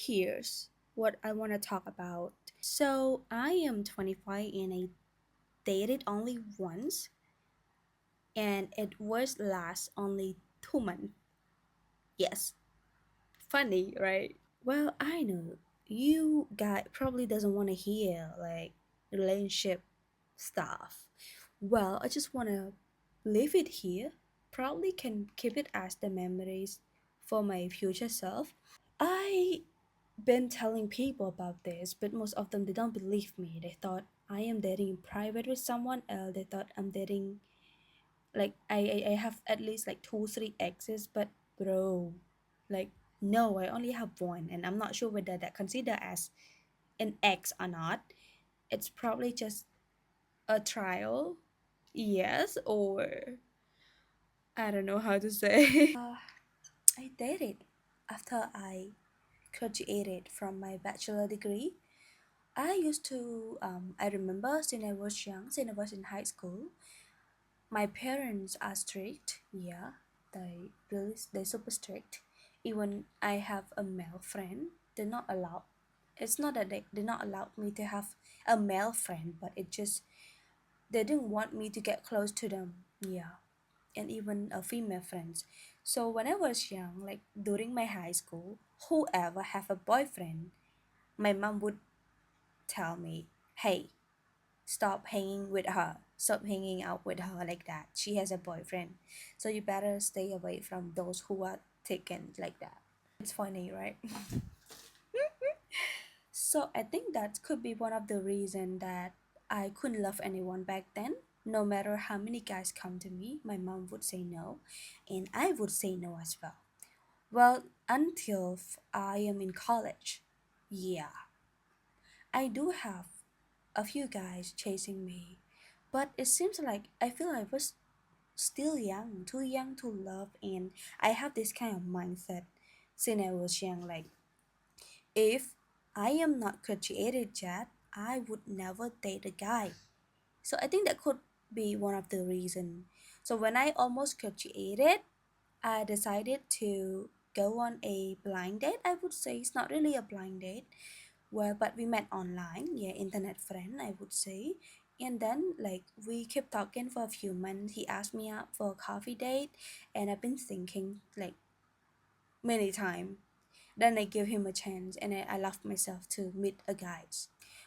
here's what I want to talk about. So, I am 25 and I dated only once, and it was last only 2 months. Yes, funny, right? Well, I know you guy probably doesn't want to hear like relationship stuff. Well, I just want to leave it here. Probably can keep it as the memories for my future self. I been telling people about this, but most of them they don't believe me. They thought I am dating in private with someone else. They thought I'm dating like I have at least like two, three exes, but bro, like no, I only have one, and I'm not sure whether that consider as an ex or not. It's probably just a trial, yes, or I don't know how to say. I dated after I graduated from my bachelor degree. I used to, I remember since I was young, since I was in high school, my parents are strict. Yeah, they're super strict. Even I have a male friend, they're not allowed. It's not that they're not allowed me to have a male friend, but it just they didn't want me to get close to them. Yeah, and even female friends. So when I was young, like during my high school, whoever have a boyfriend, my mom would tell me, "Hey, stop hanging with her. Stop hanging out with her like that. She has a boyfriend. So you better stay away from those who are taken like that." It's funny, right? So I think that could be one of the reason that I couldn't love anyone back then. No matter how many guys come to me, my mom would say no, and I would say no as well. Well, until I am in college. Yeah, I do have a few guys chasing me, but it seems like I feel I was still young to love, and I have this kind of mindset since I was young. Like, if I am not graduated yet, I would never date a guy. So I think that could be one of the reason. So when I almost graduated, I decided to go on a blind date. I would say it's not really a blind date. Well, but we met online, yeah, internet friend, I would say. And then, like, we kept talking for a few months. He asked me out for a coffee date, and I've been thinking, like, many times. Then I give him a chance, and I love myself to meet a guy.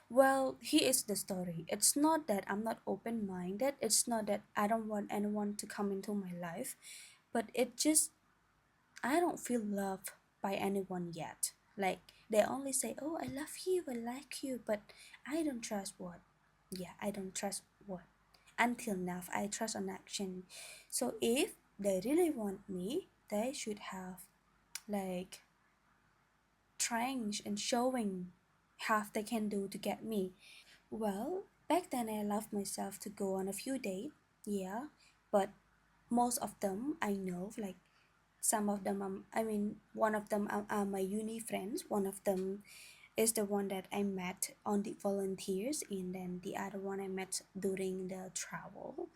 Well, here is the story. It's not that I'm not open minded, it's not that I don't want anyone to come into my life, but it just I don't feel loved by anyone yet. Like they only say, "Oh, I love you, I like you," but I don't trust what. Yeah, I don't trust what. Until now, I trust on action. So if they really want me, they should have like trying and showing half they can do to get me. Well, back then I loved myself to go on a few dates, yeah, but most of them I know like some of them I mean one of them are my uni friends. One of them is the one that I met on the volunteers, and then the other one I met during the travel.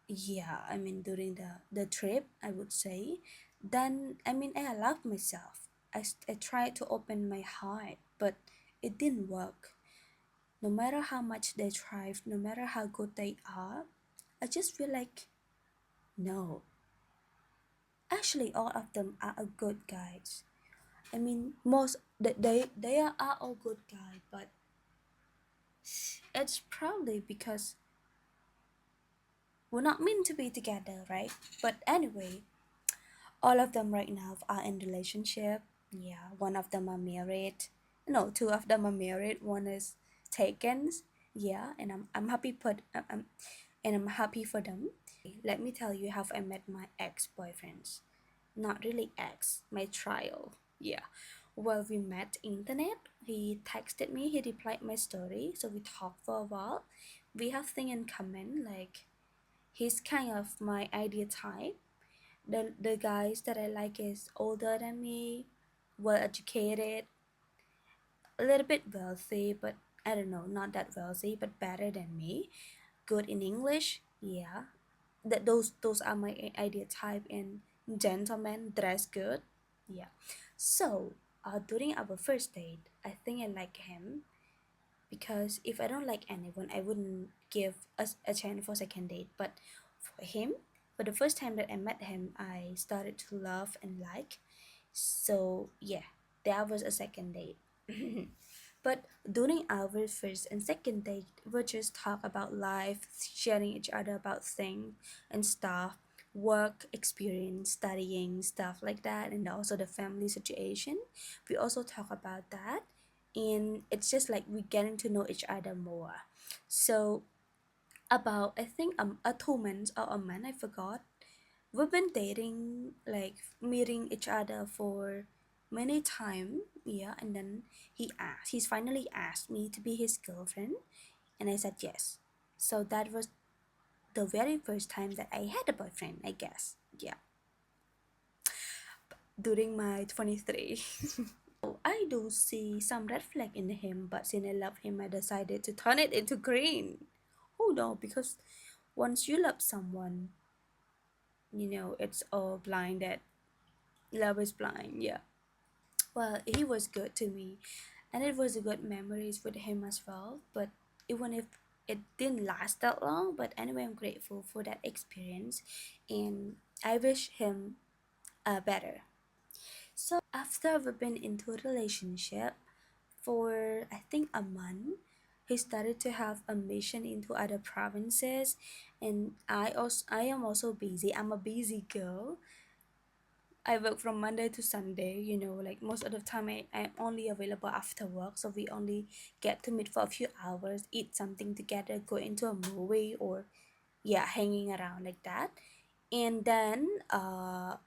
Yeah, I mean during the trip I would say. Then I mean I love myself. I tried to open my heart, but it didn't work. No matter how much they try, no matter how good they are, I just feel like no. Actually, all of them are a good guys. I mean, most they are all good guys, but it's probably because we're not meant to be together, right? But anyway, all of them right now are in relationship. Yeah, one of them are married. No, two of them are married. One is taken. Yeah, and I'm happy and I'm happy for them. Let me tell you how I met my ex-boyfriends. Not really ex, my trial. Yeah. Well, we met internet. He texted me, he replied my story, so we talked for a while. We have things in common, like he's kind of my ideal type. The guys that I like is older than me, well educated, a little bit wealthy, but I don't know, not that wealthy, but better than me. Good in English, yeah. Those are my ideal type, and gentlemen dress good, yeah. So during our first date, I think I like him because if I don't like anyone, I wouldn't give us a chance for second date. But for him, for the first time that I met him, I started to love and like. So yeah, that was a second date. But during our first and second date, we just talk about life, sharing each other about things and stuff, work experience, studying, stuff like that, and also the family situation. We also talk about that, and it's just like we getting to know each other more. So about I think a 2 months or a month, I forgot. We've been dating, like meeting each other for many time, yeah, and then he's finally asked me to be his girlfriend, and I said yes. So that was the very first time that I had a boyfriend, I guess. Yeah, during my 23. I do see some red flag in him, but since I love him, I decided to turn it into green. Oh no, because once you love someone, it's all blinded. Love is blind, yeah. Well, he was good to me, and it was a good memories with him as well. But even if it didn't last that long, but anyway, I'm grateful for that experience, and I wish him better. So after we've been into a relationship for I think a month, he started to have a mission into other provinces, and I am also busy. I'm a busy girl. I work from Monday to Sunday, like most of the time I'm only available after work, so we only get to meet for a few hours, eat something together, go into a movie, or yeah, hanging around like that. And then our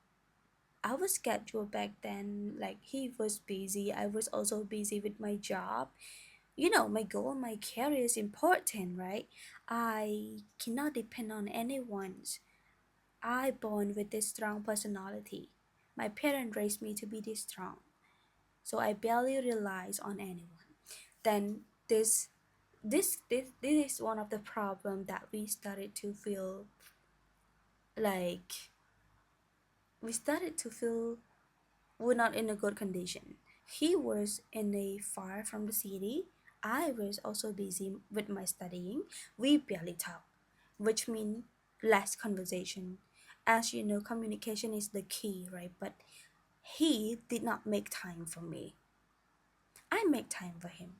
schedule back then, like he was busy, I was also busy with my job. My goal, my career is important, right? I cannot depend on anyone's. I born with this strong personality. My parents raised me to be this strong, so I barely relies on anyone. Then this is one of the problem that we started to feel like we started to feel we're not in a good condition. He was in a far from the city. I was also busy with my studying. We barely talk, which means less conversation. As you know, communication is the key, right? But he did not make time for me. I make time for him.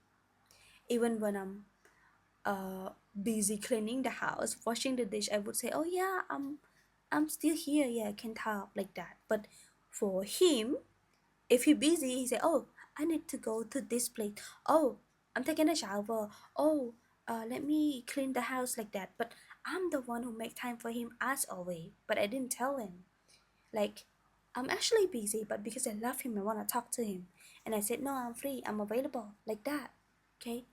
Even when I'm busy cleaning the house, washing the dish, I would say, "Oh yeah, I'm still here. Yeah, I can talk like that." But for him, if he busy, he say, "Oh, I need to go to this place. Oh, I'm taking a shower. Oh, let me clean the house like that." But I'm the one who make time for him as always. But I didn't tell him. Like, I'm actually busy, but because I love him, I want to talk to him. And I said, no, I'm free, I'm available, like that. Okay?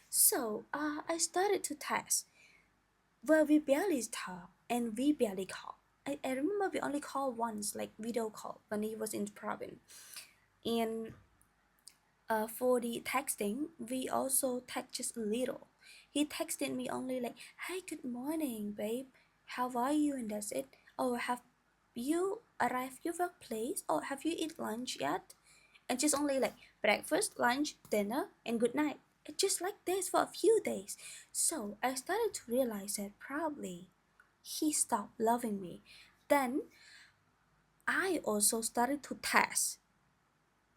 So, I started to test. Well, we barely talk and we barely call. I remember we only called once, like video call, when he was in province. And for the texting, we also text just a little. He texted me only like, "Hi, good morning, babe. How are you?" And that's it. "Oh, have you arrived your workplace? Or have you eat lunch yet?" And just only like breakfast, lunch, dinner, and good night. It's just like this for a few days. So I started to realize that probably he stopped loving me. Then I also started to test.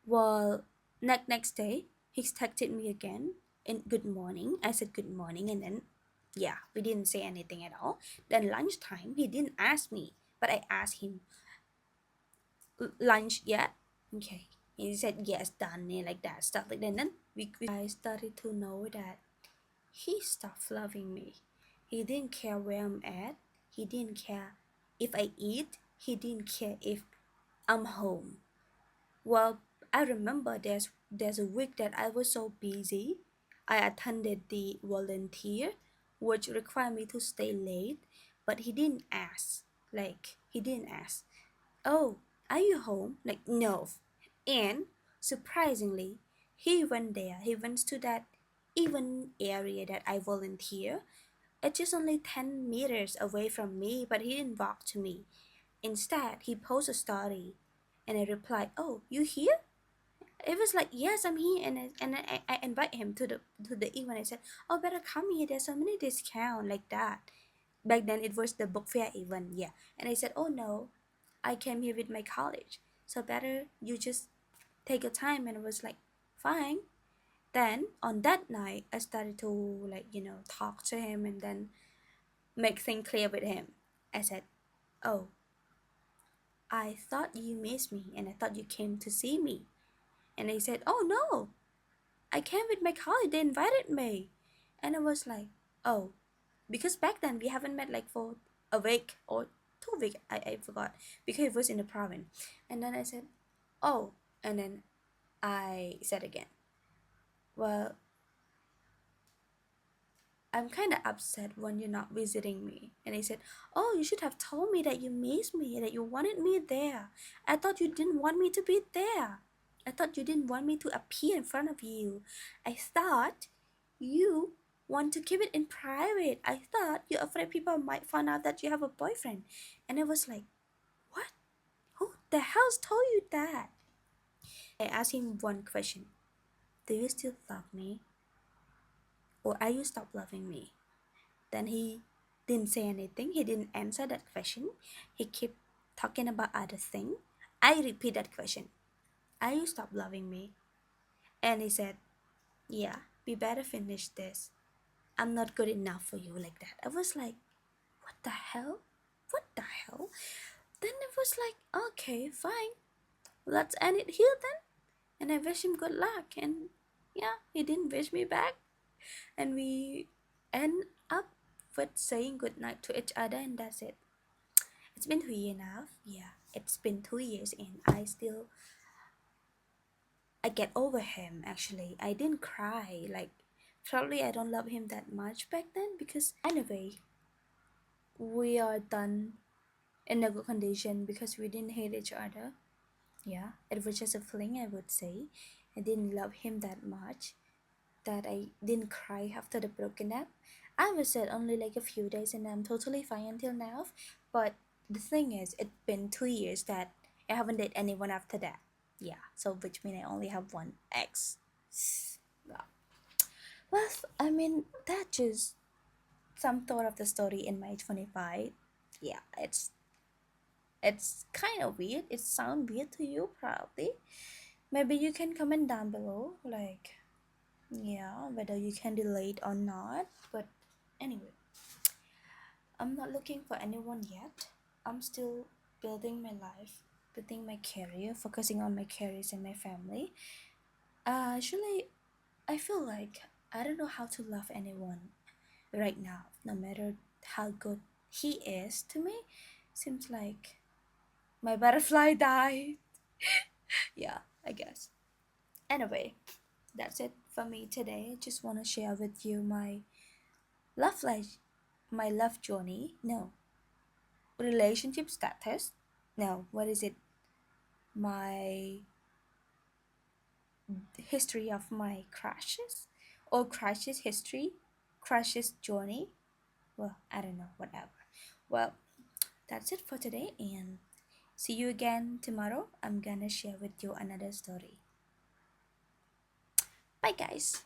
Well, next day, he texted me again in good morning. I said good morning, and then yeah, we didn't say anything at all. Then lunchtime, he didn't ask me, but I asked him, lunch yet? Okay. He said yes, done, yeah, like that stuff like that. And then I started to know that he stopped loving me. He didn't care where I'm at. He didn't care if I eat. He didn't care if I'm home. Well, I remember there's a week that I was so busy. I attended the volunteer, which required me to stay late, but he didn't ask. Like he didn't ask, "Oh, are you home?" Like no. And surprisingly, he went there. He went to that even area that I volunteer. It's just only 10 meters away from me, but he didn't walk to me. Instead, he posted a story, and I replied, "Oh, you here?" It was like, yes, I'm here, I invite him to the event. I said, oh, better come here. There's so many discount like that. Back then it was the book fair event, yeah. And I said, oh no, I came here with my college, so better you just take your time. And I was like, fine. Then on that night, I started to like talk to him and then make things clear with him. I said, oh, I thought you missed me and I thought you came to see me. And he said, oh no, I came with my colleague, they invited me. And I was like, oh, because back then we haven't met like for a week or 2 weeks, I forgot, because it was in the province. And then I said, oh, and then I said again, well, I'm kind of upset when you're not visiting me. And he said, oh, you should have told me that you missed me, that you wanted me there. I thought you didn't want me to be there. I thought you didn't want me to appear in front of you. I thought you want to keep it in private. I thought you're afraid people might find out that you have a boyfriend. And I was like, what? Who the hell's told you that? I asked him one question. Do you still love me? Or are you stop loving me? Then he didn't say anything. He didn't answer that question. He kept talking about other thing. I repeat that question. Are you stop loving me? And he said, yeah, we better finish this. I'm not good enough for you like that. I was like, what the hell? What the hell? Then it was like, okay, fine. Let's end it here then. And I wish him good luck. And yeah, he didn't wish me back. And we end up with saying goodnight to each other, and that's it. It's been 2 years now. Yeah, it's been 2 years, and I get over him actually. I didn't cry. Like, probably I don't love him that much back then because, anyway, we are done in a good condition because we didn't hate each other. Yeah, it was just a feeling, I would say. I didn't love him that much that I didn't cry after the broken up. I was sad only like a few days and I'm totally fine until now. But the thing is, it's been 2 years that I haven't dated anyone after that. Yeah, so which means I only have one ex. Well, well, I mean, that just some thought of the story in my 25. Yeah, it's kind of weird. It sounds weird to you, probably. Maybe you can comment down below, like, yeah, whether you can relate or not. But anyway, I'm not looking for anyone yet. I'm still building my life, building my career, focusing on my careers and my family. Actually, I feel like I don't know how to love anyone right now, no matter how good he is to me. Seems like my butterfly died. Yeah, I guess. Anyway, that's it for me today. I just want to share with you my love life, my love journey. No, relationship status. No, what is it? My history of my crushes or crushes history, crushes journey. Well, I don't know, whatever. Well, that's it for today and see you again tomorrow. I'm gonna share with you another story. Bye, guys.